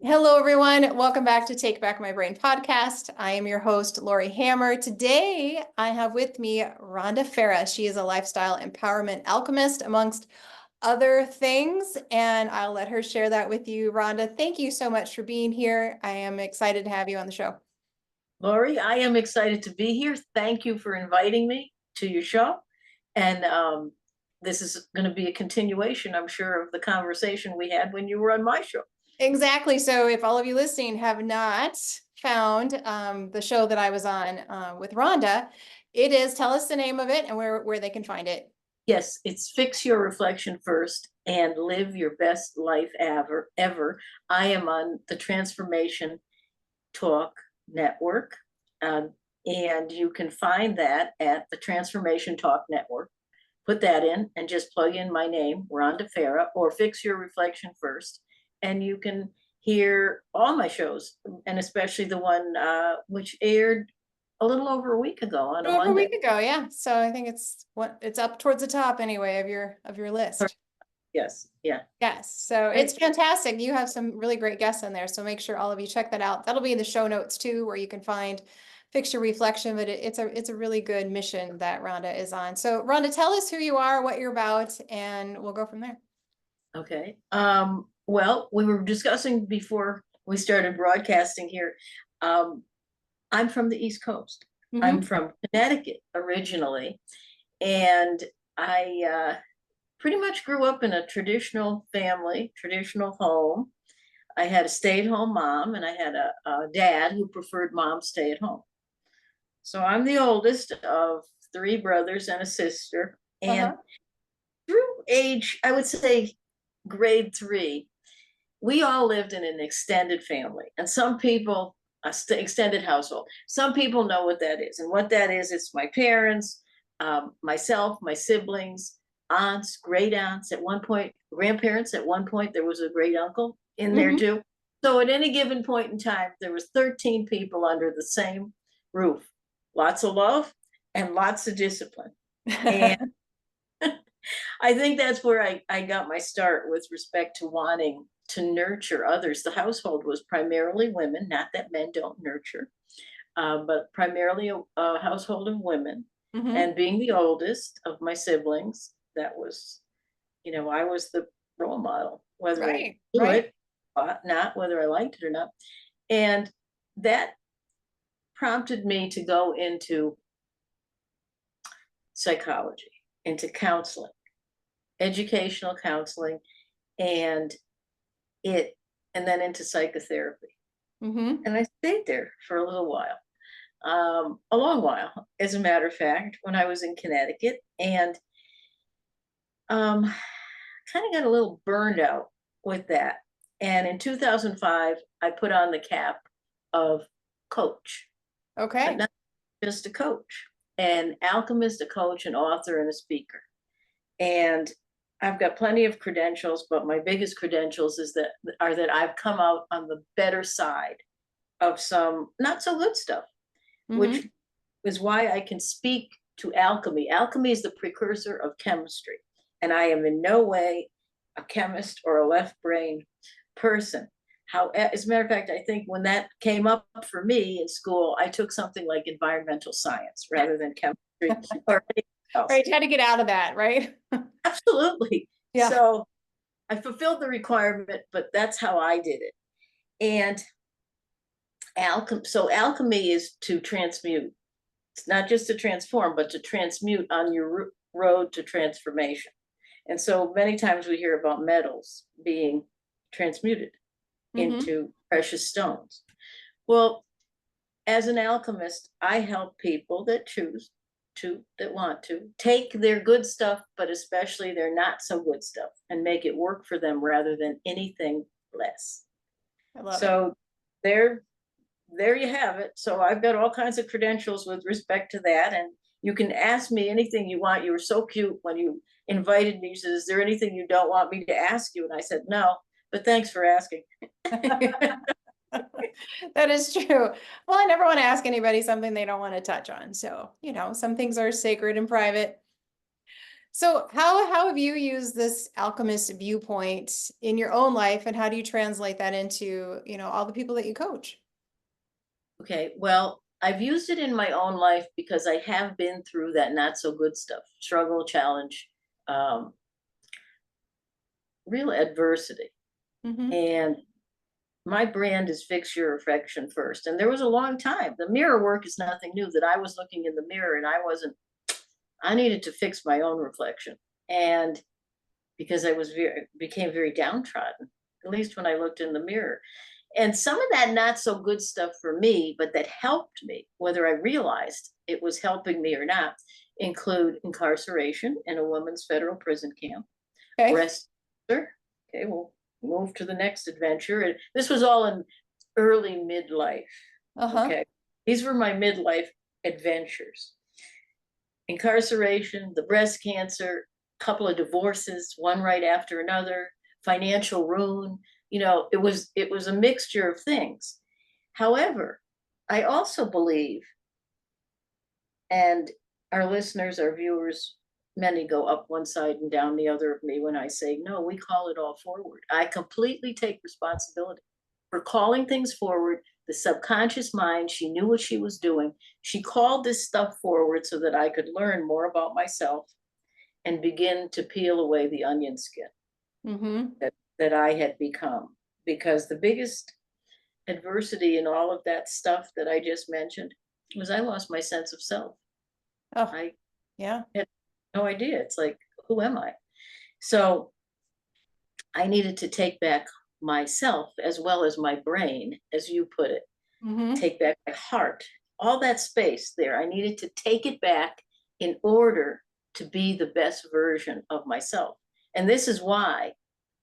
Hello, everyone. Welcome back to Take Back My Brain podcast. I am your host, Laurie Hammer. Today, I have with me Rhonda Farrah. She is a lifestyle empowerment alchemist, amongst other things, and I'll let her share that with you. Rhonda, thank you so much for being here. I am excited to have you on the show. Laurie, I am excited to be here. Thank you for inviting me to your show. And this is going to be a continuation, I'm sure, of the conversation we had when you were on my show. Exactly. So if all of you listening have not found the show that I was on with Rhonda, it is, tell us the name of it and where they can find it. Yes, it's Fix Your Reflection First and Live Your Best Life Ever. I am on the Transformation Talk Network. And you can find that at the Transformation Talk Network. Put that in and just plug in my name, Rhonda Farrah, or Fix Your Reflection First. And you can hear all my shows, and especially the one which aired a little over a week ago on a Over a Monday. week ago, yeah. So I think it's up towards the top anyway of your list. Yes, yeah. Yes. So it's fantastic. You have some really great guests in there. So make sure all of you check that out. That'll be in the show notes too, where you can find Fix Your Reflection. But it's a really good mission that Rhonda is on. So Rhonda, tell us who you are, what you're about, and we'll go from there. Okay. Well, we were discussing before we started broadcasting here. I'm from the East Coast. I'm from Connecticut originally, and I pretty much grew up in a traditional family, traditional home. I had a stay-at-home mom, and I had a dad who preferred mom stay at home. So I'm the oldest of three brothers and a sister. And through age, I would say grade three, we all lived in an extended family. And some people, extended household, some people know what that is. And what that is, it's my parents, myself, my siblings, aunts, great aunts at one point, grandparents at one point. There was a great uncle in there too. So at any given point in time, there was 13 people under the same roof. Lots of love and lots of discipline. And I think that's where I got my start with respect to wanting to nurture others. The household was primarily women, not that men don't nurture, but primarily a household of women. And being the oldest of my siblings, that was, I was the role model, whether I do it or not, whether I liked it or not. And that prompted me to go into psychology, into counseling, educational counseling, and and then into psychotherapy. And I stayed there for a little while, a long while, as a matter of fact, when I was in Connecticut, and kind of got a little burned out with that. And in 2005, I put on the cap of coach. Okay. But not just a coach, an alchemist, a coach, an author, and a speaker. And I've got plenty of credentials, but my biggest credentials are that I've come out on the better side of some not so good stuff, which is why I can speak to alchemy. Alchemy is the precursor of chemistry, and I am in no way a chemist or a left brain person. How, as a matter of fact, I think when that came up for me in school, I took something like environmental science rather than chemistry or anything else. Right, had to get out of that, right? Absolutely. Yeah. So I fulfilled the requirement, but that's how I did it. And alchemy is to transmute. It's not just to transform, but to transmute on your road to transformation. And so many times we hear about metals being transmuted into precious stones. Well, as an alchemist, I help people that choose to, that want to take their good stuff, but especially their not so good stuff, and make it work for them rather than anything less. I love so there you have it. So I've got all kinds of credentials with respect to that, and you can ask me anything you want. You were so cute when you invited me. You said, is there anything you don't want me to ask you? And I said, no, but thanks for asking. That is true. Well, I never want to ask anybody something they don't want to touch on. So, some things are sacred and private. So how have you used this alchemist viewpoint in your own life, and how do you translate that into, all the people that you coach? Okay, well, I've used it in my own life because I have been through that not so good stuff, struggle, challenge, um, real adversity. Mm-hmm. And my brand is fix your reflection first. And there was a long time. The mirror work is nothing new that I was looking in the mirror and I needed to fix my own reflection. And because became very downtrodden, at least when I looked in the mirror. And some of that not so good stuff for me, but that helped me, whether I realized it was helping me or not, include incarceration in a women's federal prison camp, Okay. breast cancer. Okay, we'll move to the next adventure. And this was all in early midlife. Uh-huh. Okay, these were my midlife adventures. Incarceration, the breast cancer, couple of divorces, one right after another, financial ruin. It was a mixture of things. However, I also believe, and our listeners, our viewers, many go up one side and down the other of me when I say, no, we call it all forward. I completely take responsibility for calling things forward. The subconscious mind, she knew what she was doing. She called this stuff forward so that I could learn more about myself and begin to peel away the onion skin Mm-hmm. that I had become. Because the biggest adversity in all of that stuff that I just mentioned was I lost my sense of self. Oh, I yeah. had no idea. It's like, who am I? So I needed to take back myself as well as my brain, as you put it, Mm-hmm. take back my heart, all that space there. I needed to take it back in order to be the best version of myself. And this is why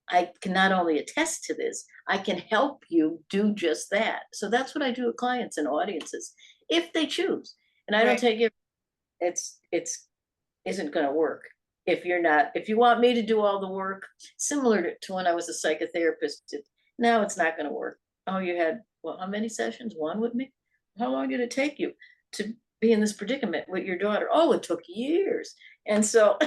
I can not only attest to this, I can help you do just that. So that's what I do with clients and audiences, if they choose. And I don't Right. take it, it's isn't going to work if you want me to do all the work, similar to when I was a psychotherapist. Now it's not going to work. Oh, you had, well, how many sessions? One with me? How long did it take you to be in this predicament with your daughter? Oh, it took years. And so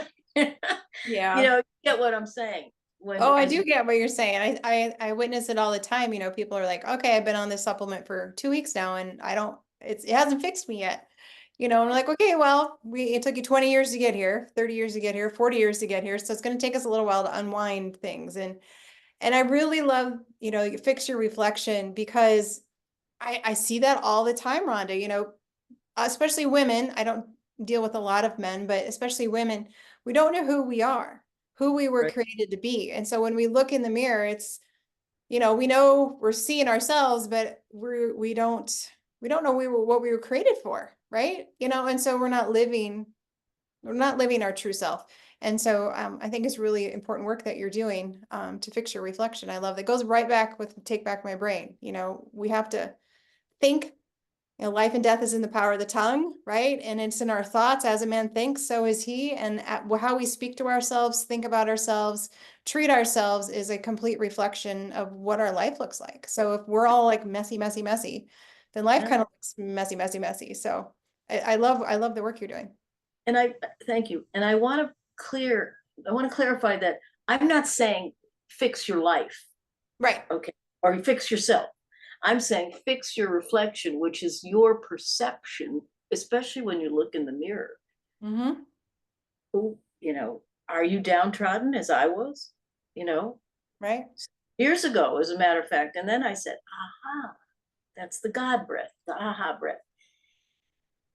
Yeah. you get what I'm saying. When Oh, I as do you get what you're saying. I witness it all the time. People are like, okay, I've been on this supplement for 2 weeks now, and it hasn't fixed me yet. And I'm like, okay, well, it took you 20 years to get here, 30 years to get here, 40 years to get here. So it's going to take us a little while to unwind things. And I really love, you fix your reflection, because I see that all the time, Rhonda, especially women. I don't deal with a lot of men, but especially women, we don't know who we are, who we were right, created to be. And so when we look in the mirror, we know we're seeing ourselves, but we don't know what we were created for, right? And so we're not living our true self. And so I think it's really important work that you're doing to fix your reflection. I love that. It goes right back with Take Back My Brain. We have to think. Life and death is in the power of the tongue, right? And it's in our thoughts. As a man thinks, so is he. And how we speak to ourselves, think about ourselves, treat ourselves is a complete reflection of what our life looks like. So if we're all like messy, messy, messy, then life yeah. kind of looks messy, messy, messy. So I love the work you're doing. And I thank you. And I want to clarify that I'm not saying fix your life, Right. okay, or fix yourself. I'm saying fix your reflection, which is your perception, especially when you look in the mirror. Mm-hmm. Who, are you downtrodden as I was, you know, Right. years ago, as a matter of fact? And then I said, aha, that's the God breath, the aha breath.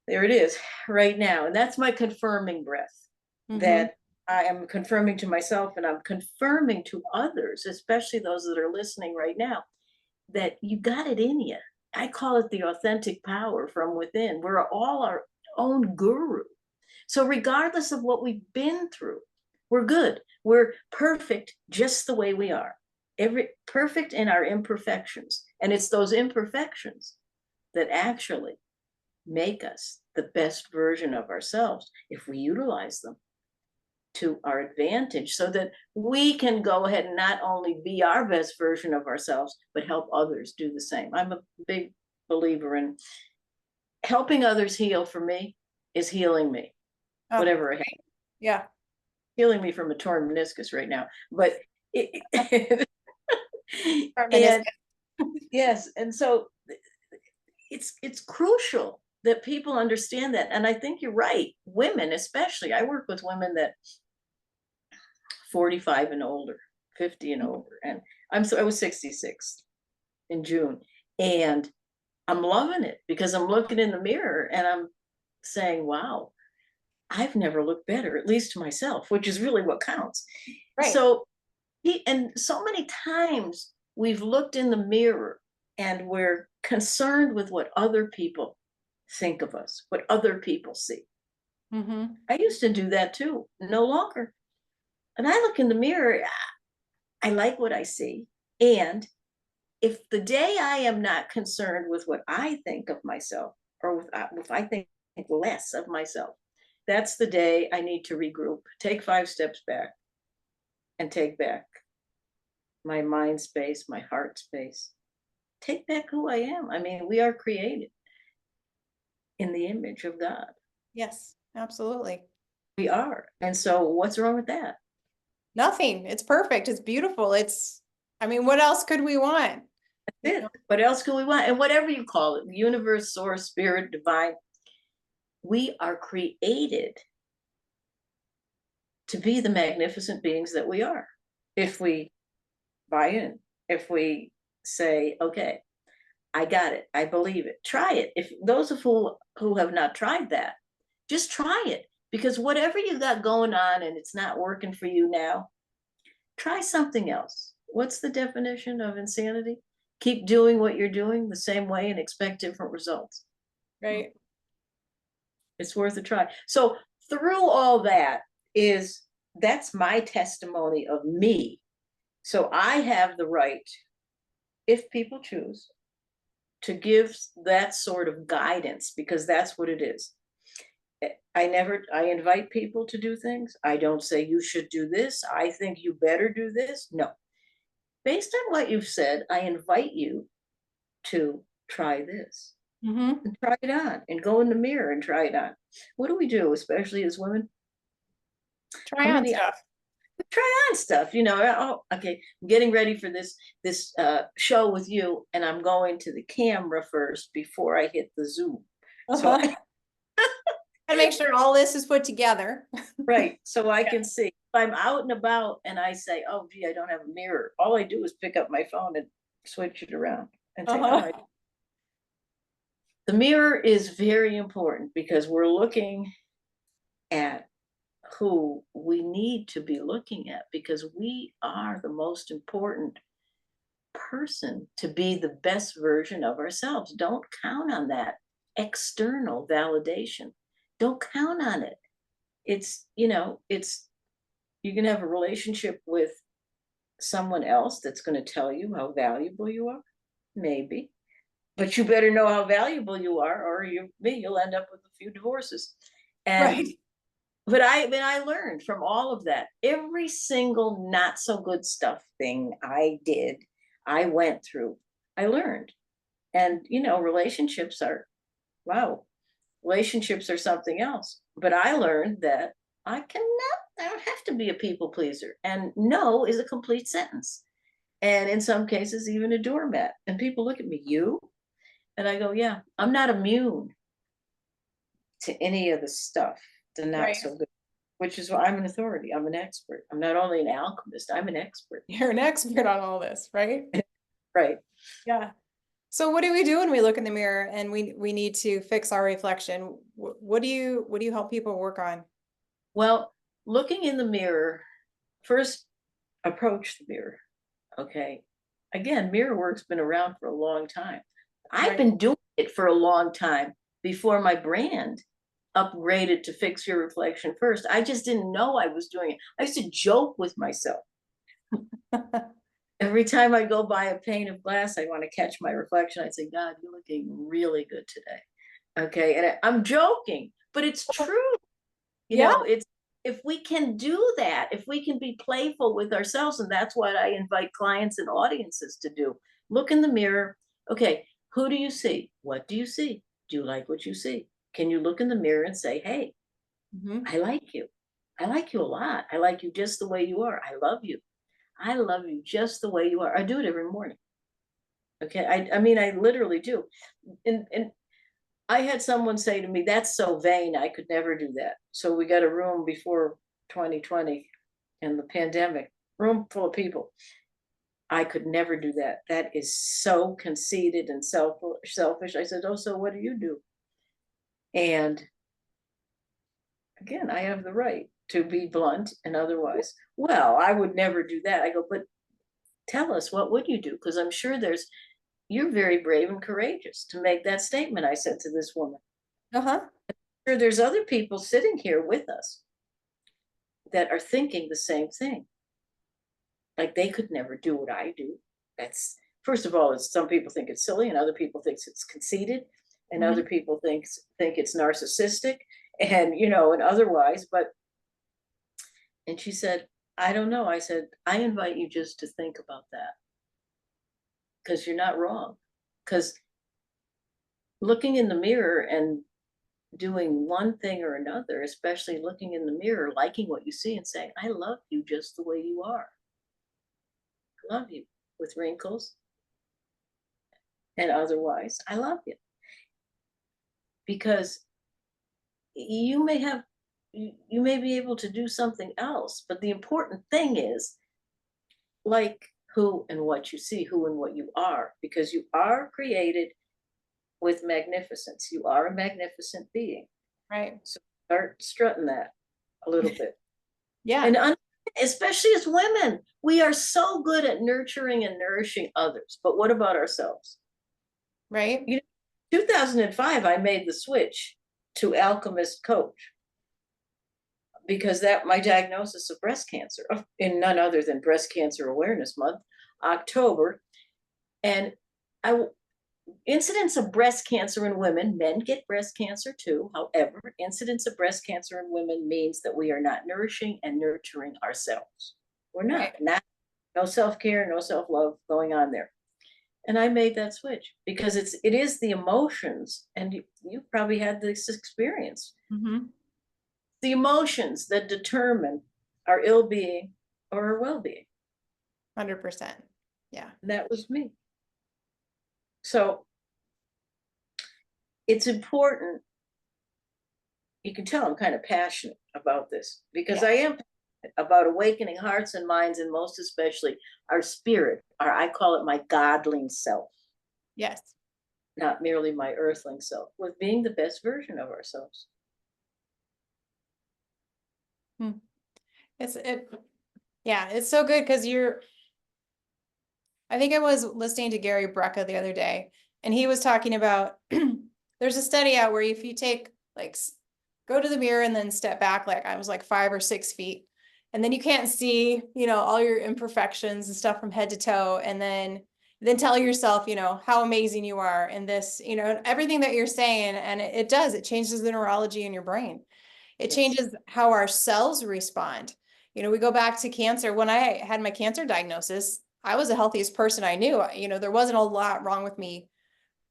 There it is right now. And that's my confirming breath Mm-hmm. that I am confirming to myself and I'm confirming to others, especially those that are listening right now, that you got it in you. I call it the authentic power from within. We're all our own guru. So, regardless of what we've been through, we're good. We're perfect just the way we are. Every perfect in our imperfections. And it's those imperfections that actually make us the best version of ourselves if we utilize them to our advantage so that we can go ahead and not only be our best version of ourselves, but help others do the same. I'm a big believer in helping others heal. For me is healing me, Oh, whatever I have. yeah. healing me from a torn meniscus right now. But it, Meniscus. and yes, and so it's crucial that people understand that. And I think you're right. Women, especially, I work with women that 45 and older, 50 and older, and I was 66 in June, and I'm loving it because I'm looking in the mirror and I'm saying, wow, I've never looked better, at least to myself, which is really what counts. Right. So and so many times we've looked in the mirror and we're concerned with what other people think of us, what other people see. Mm-hmm. I used to do that too, no longer. And I look in the mirror, I like what I see. And if the day I am not concerned with what I think of myself, or if I think less of myself, that's the day I need to regroup, take 5 steps back, and take back my mind space, my heart space, take back who I am. I mean, we are created in the image of God. Yes, absolutely. We are. And so what's wrong with that? Nothing. It's perfect. It's beautiful. I mean, what else could we want? That's it. What else could we want? And whatever you call it, universe, source, spirit, divine, we are created to be the magnificent beings that we are. If we buy in, if we say, okay, I got it, I believe it, try it. If those of who have not tried that, just try it. Because whatever you got going on and it's not working for you now, try something else. What's the definition of insanity? Keep doing what you're doing the same way and expect different results. Right. It's worth a try. So through all that's my testimony of me. So I have the right, if people choose, to give that sort of guidance, because that's what it is. I invite people to do things. I don't say you should do this. I think you better do this. No. Based on what you've said, I invite you to try this Mm-hmm. and try it on and go in the mirror and try it on. What do we do, especially as women? Try I'm on gonna stuff. try on stuff, oh, okay, I'm getting ready for this show with you, and I'm going to the camera first before I hit the Zoom. So Uh-huh. And make sure all this is put together. right, so I can see if I'm out and about and I say, oh gee, I don't have a mirror, all I do is pick up my phone and switch it around and say, Uh-huh. the mirror is very important because we're looking at who we need to be looking at, because we are the most important person to be the best version of ourselves. Don't count on that external validation. Don't count on it. It's you can have a relationship with someone else that's going to tell you how valuable you are, maybe, but you better know how valuable you are, or you'll end up with a few divorces. And Right. but I learned from all of that. Every single not so good stuff thing I did, I went through, I learned. And relationships are, wow, relationships are something else. But I learned that I don't have to be a people pleaser. And no is a complete sentence. And in some cases, even a doormat. And people look at me, you? And I go, yeah, I'm not immune to any of the stuff, the not Right. so good, which is why I'm an authority. I'm an expert. I'm not only an alchemist, I'm an expert. You're an expert on all this, right? Right. Yeah. So what do we do when we look in the mirror and we need to fix our reflection? What do you help people work on? Well, looking in the mirror, first approach the mirror. Okay. Again, mirror work's been around for a long time. I've Right. been doing it for a long time before my brand upgraded to fix your reflection first. I just didn't know I was doing it. I used to joke with myself. Every time I go by a pane of glass, I want to catch my reflection. I'd say, God, you're looking really good today. Okay. And I'm joking, but it's true. Yeah. It's, if we can do that, if we can be playful with ourselves, and that's what I invite clients and audiences to do. Look in the mirror. Okay, who do you see? What do you see? Do you like what you see? Can you look in the mirror and say, hey, Mm-hmm. I like you. I like you a lot. I like you just the way you are. I love you. I love you just the way you are. I do it every morning. Okay. I mean, I literally do. And I had someone say to me, that's so vain. I could never do that. So we got a room before 2020 and the pandemic, room full of people. I could never do that. That is so conceited and selfish. I said, oh, so what do you do? And again, I have the right to be blunt and otherwise. Well, I would never do that. I go, but tell us, what would you do? Because I'm sure you're very brave and courageous to make that statement, I said to this woman. Uh-huh. Sure, there's other people sitting here with us that are thinking the same thing. Like they could never do what I do. That's, first of all, some people think it's silly, and other people think it's conceited, and other people think it's narcissistic, and and otherwise. And she said, I don't know. I said, I invite you just to think about that, because you're not wrong. Because looking in the mirror and doing one thing or another, especially looking in the mirror, liking what you see and saying, I love you just the way you are. I love you with wrinkles and otherwise. I love you. Because you may be able to do something else, but the important thing is like who and what you see, who and what you are, because you are created with magnificence. You are a magnificent being. Right. So start strutting that a little bit. Yeah. And especially as women, we are so good at nurturing and nourishing others. But what about ourselves? Right. 2005, I made the switch to alchemist coach because that my diagnosis of breast cancer in none other than Breast Cancer Awareness Month, October, and incidence of breast cancer in women, men get breast cancer too. However, incidence of breast cancer in women means that we are not nourishing and nurturing ourselves. We're not, no self-care, no self-love going on there. And I made that switch because it is the emotions, and you probably had this experience. The emotions that determine our ill-being or our well-being. 100%. Yeah. And that was me. So it's important. You can tell I'm kind of passionate about this because I am about awakening hearts and minds, and most especially our spirit, I call it my godling self. Yes. Not merely my earthling self, with being the best version of ourselves. It's so good because I think I was listening to Gary Brecka the other day, and he was talking about there's a study out where if you take go to the mirror and then step back, I was 5 or 6 feet, and then you can't see, all your imperfections and stuff from head to toe, and then tell yourself, how amazing you are, and this, everything that you're saying, and it changes the neurology in your brain. It changes how our cells respond. We go back to cancer. When I had my cancer diagnosis, I was the healthiest person I knew. There wasn't a lot wrong with me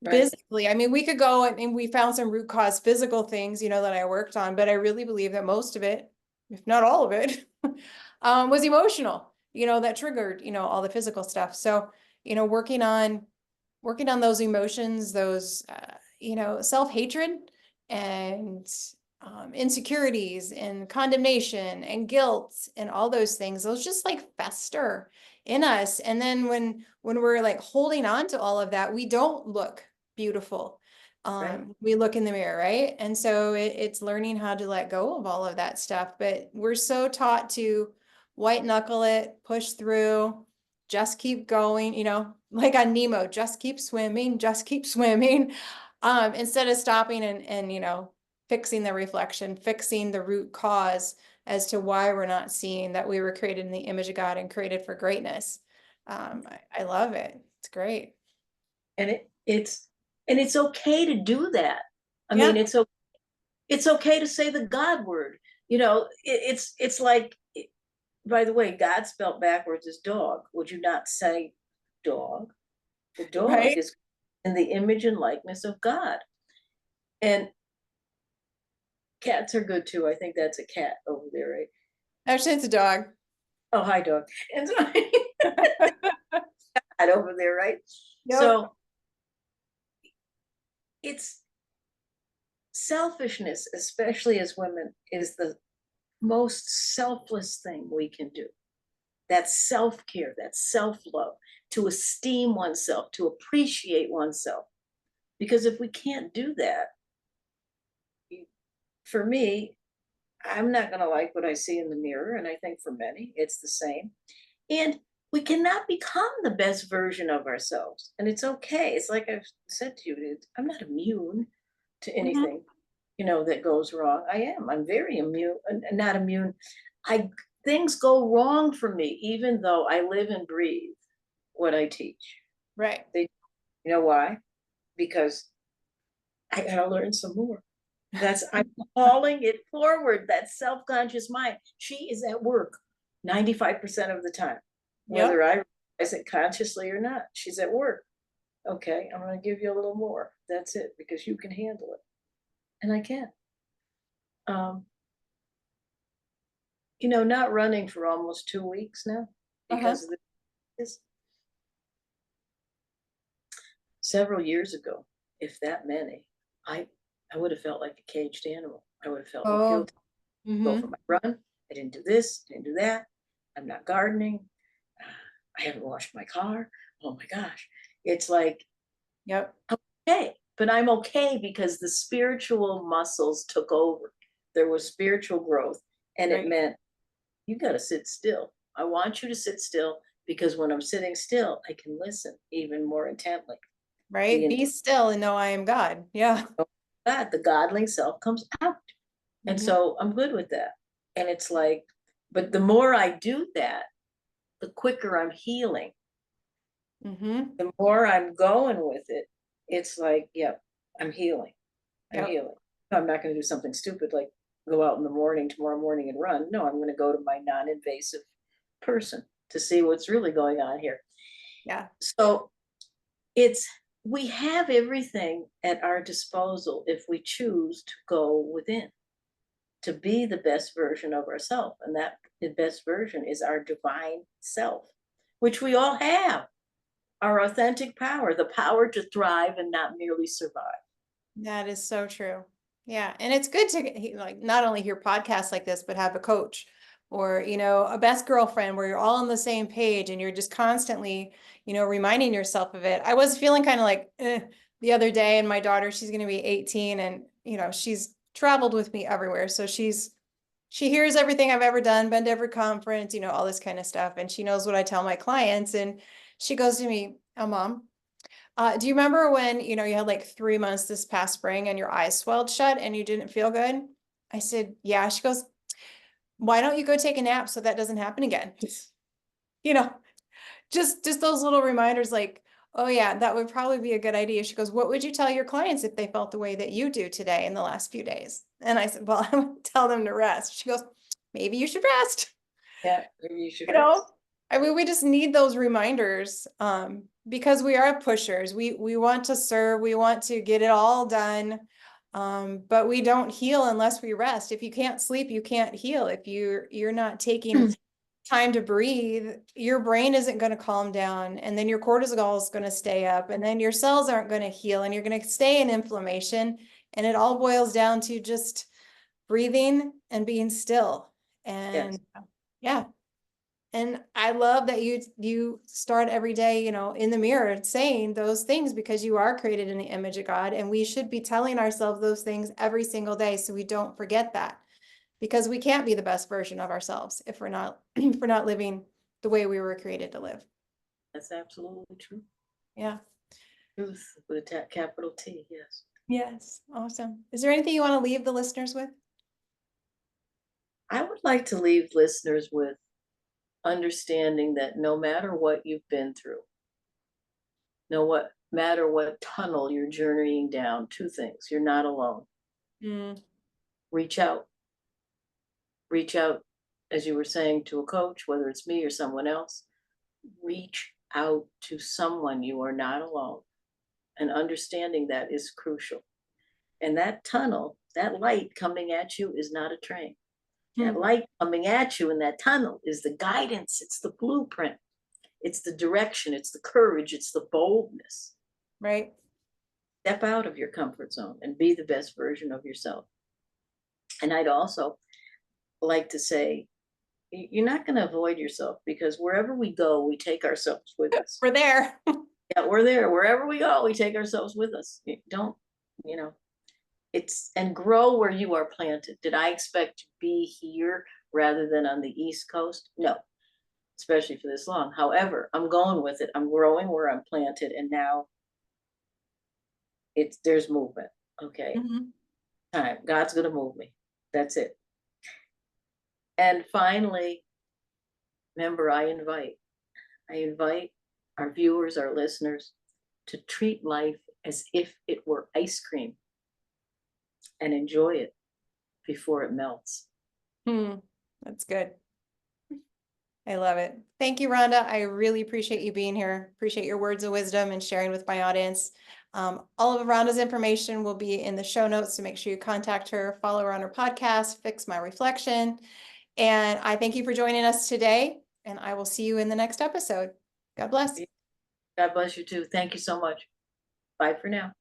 physically. I mean, we could go and we found some root cause physical things, that I worked on, but I really believe that most of it, if not all of it, was emotional, that triggered, all the physical stuff. So, working on those emotions, those, self-hatred and insecurities and condemnation and guilt and all those things, those just fester in us. And then when we're holding on to all of that, we don't look beautiful. We look in the mirror, right? And so it's learning how to let go of all of that stuff. But we're so taught to white knuckle it, push through, just keep going, like on Nemo, just keep swimming, instead of stopping and fixing the reflection, fixing the root cause as to why we're not seeing that we were created in the image of God and created for greatness. I love it. It's great. And it's okay to do that. I mean, it's okay to say the God word. It's like, by the way, God spelled backwards is dog. Would you not say dog? The dog is in the image and likeness of God. And cats are good too. I think that's a cat over there, right? Actually, it's a dog. Oh, hi, dog. And so that over there, right? Yep. So it's selfishness, especially as women, is the most selfless thing we can do. That self-care, that self-love, to esteem oneself, to appreciate oneself. Because if we can't do that, for me, I'm not going to like what I see in the mirror. And I think for many, it's the same. And we cannot become the best version of ourselves. And it's okay. It's like I've said to you, I'm not immune to Mhm. anything, that goes wrong. I am. I'm very immune, not immune. I Things go wrong for me, even though I live and breathe what I teach. Right. They, you know why? Because I gotta learn some more. I'm calling it forward. That self-conscious mind. She is at work 95% of the time, Yep. whether I realize it consciously or not. She's at work. Okay, I'm going to give you a little more. That's it, because you can handle it, and I can. Um, not running for almost 2 weeks now Uh-huh. because of this. Several years ago, if that many, I I would have felt like a caged animal. I would have felt Oh. guilty. Go for Mm-hmm. my run. I didn't do this. I didn't do that. I'm not gardening. I haven't washed my car. Oh my gosh. It's like, Yep. okay, but I'm okay because the spiritual muscles took over. There was spiritual growth, and it Right. meant you got to sit still. I want you to sit still because when I'm sitting still, I can listen even more intently. Right. The Be still and know I am God. Yeah. God, the godling self comes out. And Mm-hmm. so I'm good with that. And it's like, but the more I do that, the quicker I'm healing. Mm-hmm. The more I'm going with it, it's like, yep, I'm healing. I'm Yep. healing. I'm not going to do something stupid like go out in the morning, tomorrow morning and run. No, I'm going to go to my non invasive person to see what's really going on here. Yeah. So it's, we have everything at our disposal if we choose to go within to be the best version of ourselves. And that the best version is our divine self, which we all have, our authentic power, the power to thrive and not merely survive. That is so true. Yeah. And it's good to like not only hear podcasts like this, but have a coach or, a best girlfriend where you're all on the same page and you're just constantly, reminding yourself of it. I was feeling kind of like the other day, and my daughter, she's going to be 18, and, she's traveled with me everywhere. So she hears everything I've ever done, been to every conference, all this kind of stuff. And she knows what I tell my clients. And she goes to me, "Oh, Mom, do you remember when, you had like 3 months this past spring and your eyes swelled shut and you didn't feel good?" I said, "Yeah." She goes, "Why don't you go take a nap so that doesn't happen again?" You know, just those little reminders like, "Oh yeah, that would probably be a good idea." She goes, "What would you tell your clients if they felt the way that you do today in the last few days?" And I said, "Well, I would tell them to rest." She goes, "Maybe you should rest." Yeah, maybe you should You know, rest. I mean, we just need those reminders, because we are pushers. We want to serve, we want to get it all done. But we don't heal unless we rest. If you can't sleep, you can't heal. If you're not taking time to breathe, your brain isn't going to calm down, and then your cortisol is going to stay up, and then your cells aren't going to heal, and you're going to stay in inflammation. And it all boils down to just breathing and being still. Yes. And yeah. And I love that you start every day, in the mirror saying those things, because you are created in the image of God, and we should be telling ourselves those things every single day so we don't forget that. Because we can't be the best version of ourselves if we're not if we're not living the way we were created to live. That's absolutely true. Yeah. Truth with a capital T, yes. Yes. Awesome. Is there anything you want to leave the listeners with? I would like to leave listeners with understanding that no matter what you've been through, no matter what tunnel you're journeying down, two things: you're not alone. Mm, Reach out. Reach out, as you were saying, to a coach, whether it's me or someone else. Reach out to someone. You are not alone. And understanding that is crucial. And that tunnel, that light coming at you is not a train. That light coming at you in that tunnel is the guidance. It's the blueprint. It's the direction. It's the courage. It's the boldness. Right. Step out of your comfort zone and be the best version of yourself. And I'd also like to say, you're not going to avoid yourself, because wherever we go, we take ourselves with us. We're there. Yeah, we're there. Wherever we go, we take ourselves with us. Don't, you know, and grow where you are planted. Did I expect to be here rather than on the East Coast? No, especially for this long. However, I'm going with it. I'm growing where I'm planted, and now there's movement. Okay. Time. God's going to move me. That's it. And finally, remember, I invite our viewers, our listeners, to treat life as if it were ice cream and enjoy it before it melts. That's good. I love it. Thank you, Rhonda. I really appreciate you being here. Appreciate your words of wisdom and sharing with my audience. All of Rhonda's information will be in the show notes, so make sure you contact her, follow her on her podcast, Fix My Reflection. And I thank you for joining us today, and I will see you in the next episode. God bless. God bless you too. Thank you so much. Bye for now.